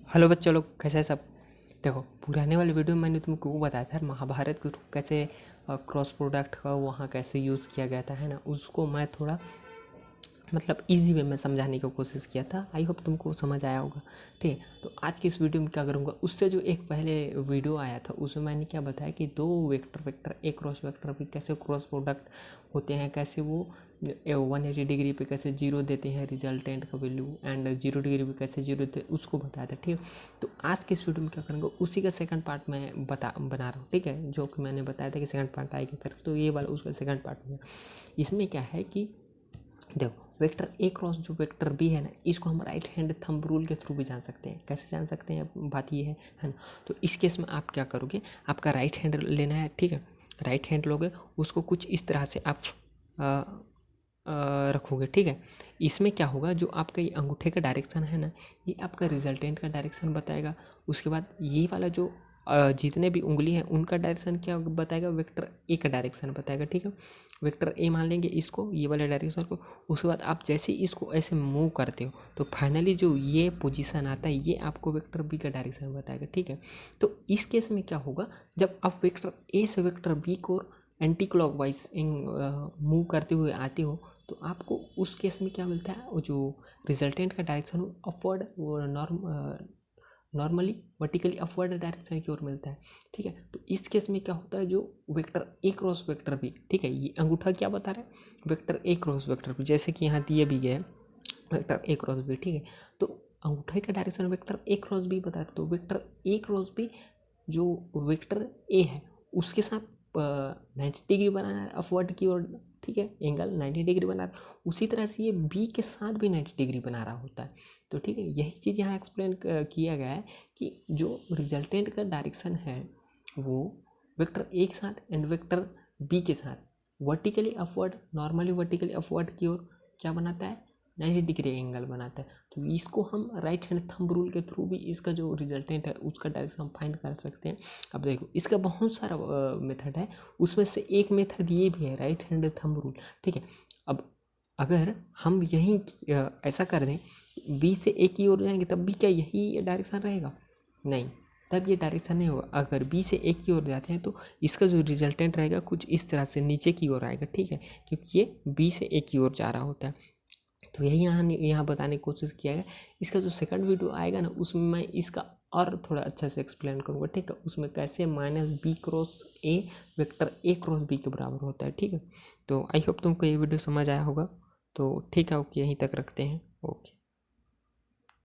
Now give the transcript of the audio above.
Hello बच्चों लोग, कैसे हैं सब। देखो, पुराने वाले वीडियो में मैंने तुमको वो बताया था महाभारत को कैसे क्रॉस प्रोडक्ट का वहाँ कैसे यूज़ किया गया था, है ना। उसको मैं थोड़ा मतलब इजी वे में समझाने की कोशिश किया था। आई होप तुमको समझ आया होगा। ठीक है, तो आज की इस वीडियो में क्या करूँगा, उससे जो एक पहले वीडियो आया था उसमें मैंने क्या बताया कि दो वेक्टर ए क्रॉस वेक्टर भी कैसे क्रॉस प्रोडक्ट होते हैं, कैसे वो 180 डिग्री पे कैसे जीरो देते हैं रिजल्टेंट का वैल्यू, एंड 0 डिग्री पे कैसे जीरो देते हैं उसको बताया था। ठीक है, तो आज के इस वीडियो में क्या करूँगा, उसी का सेकंड पार्ट मैं बना रहा हूँ। ठीक है, जो कि मैंने बताया था कि सेकंड पार्ट आएगी फिर, तो ये वाला उसका सेकंड पार्ट है। इसमें क्या है कि देखो, वेक्टर ए क्रॉस जो वेक्टर बी है ना, इसको हम राइट हैंड थंब रूल के थ्रू भी जान सकते हैं। कैसे जान सकते हैं, बात ये है ना। तो इस केस में आप क्या करोगे, आपका राइट हैंड लेना है। ठीक है, राइट हैंड लोगे, उसको कुछ इस तरह से आप रखोगे। ठीक है, इसमें क्या होगा, जो आपका ये अंगूठे का डायरेक्शन है ना, ये आपका रिजल्टेंट का डायरेक्शन बताएगा। उसके बाद ये वाला जो जितने भी उंगली हैं उनका डायरेक्शन क्या बताएगा, वेक्टर ए का डायरेक्शन बताएगा। ठीक है, वेक्टर ए मान लेंगे इसको, ये वाले डायरेक्शन को। उसके बाद आप जैसे ही इसको ऐसे मूव करते हो तो फाइनली जो ये पोजीशन आता है ये आपको वेक्टर बी का डायरेक्शन बताएगा। ठीक है, तो इस केस में क्या होगा, जब आप वेक्टर ए से वेक्टर बी को एंटी क्लॉकवाइज मूव करते हुए आते हो तो आपको उस केस में क्या मिलता है, वो जो रिजल्टेंट का डायरेक्शन हो अपवर्ड, वो नॉर्मली वर्टिकली अपवर्ड डायरेक्शन की ओर मिलता है। ठीक है, तो इस केस में क्या होता है, जो vector A cross vector B, ठीक है, ये अंगूठा क्या बता रहा है, vector A cross vector B, जैसे कि यहाँ दिए भी गए वेक्टर ए क्रॉस बी। ठीक है, तो अंगूठे का direction vector A cross B बताता है, तो वेक्टर ए क्रॉस बी जो वेक्टर ए है उसके साथ 90 डिग्री बनाना है अपवर्ड की ओर। ठीक है, एंगल 90 डिग्री बना रहा है, उसी तरह से ये बी के साथ भी 90 डिग्री बना रहा होता है। तो ठीक है, यही चीज़ यहाँ एक्सप्लेन किया गया है कि जो रिजल्टेंट का डायरेक्शन है वो वेक्टर ए के साथ एंड वेक्टर बी के साथ vertically upward, normally vertically upward की ओर क्या बनाता है, 90 डिग्री एंगल बनाता है। तो इसको हम राइट हैंड थंब रूल के थ्रू भी इसका जो रिजल्टेंट है उसका डायरेक्शन हम फाइंड कर सकते हैं। अब देखो, इसका बहुत सारा मेथड है, उसमें से एक मेथड ये भी है राइट हैंड थंब रूल। ठीक है, अब अगर हम यहीं ऐसा कर दें, बी से ए की ओर जाएंगे तब भी क्या यही डायरेक्शन रहेगा, नहीं, तब ये डायरेक्शन नहीं होगा। अगर बी से ए की ओर जाते हैं तो इसका जो रिजल्टेंट रहेगा कुछ इस तरह से नीचे की ओर आएगा। ठीक है, क्योंकि ये बी से ए की ओर जा रहा होता है। तो यही यहाँ बताने की कोशिश किया है। इसका जो सेकंड वीडियो आएगा ना, उसमें मैं इसका और थोड़ा अच्छा से एक्सप्लेन करूँगा। ठीक है, उसमें कैसे minus B cross A vector A cross B के बराबर होता है। ठीक है, तो आई होप तुमको ये वीडियो समझ आया होगा। तो ठीक है, ओके, यहीं तक रखते हैं। ओके।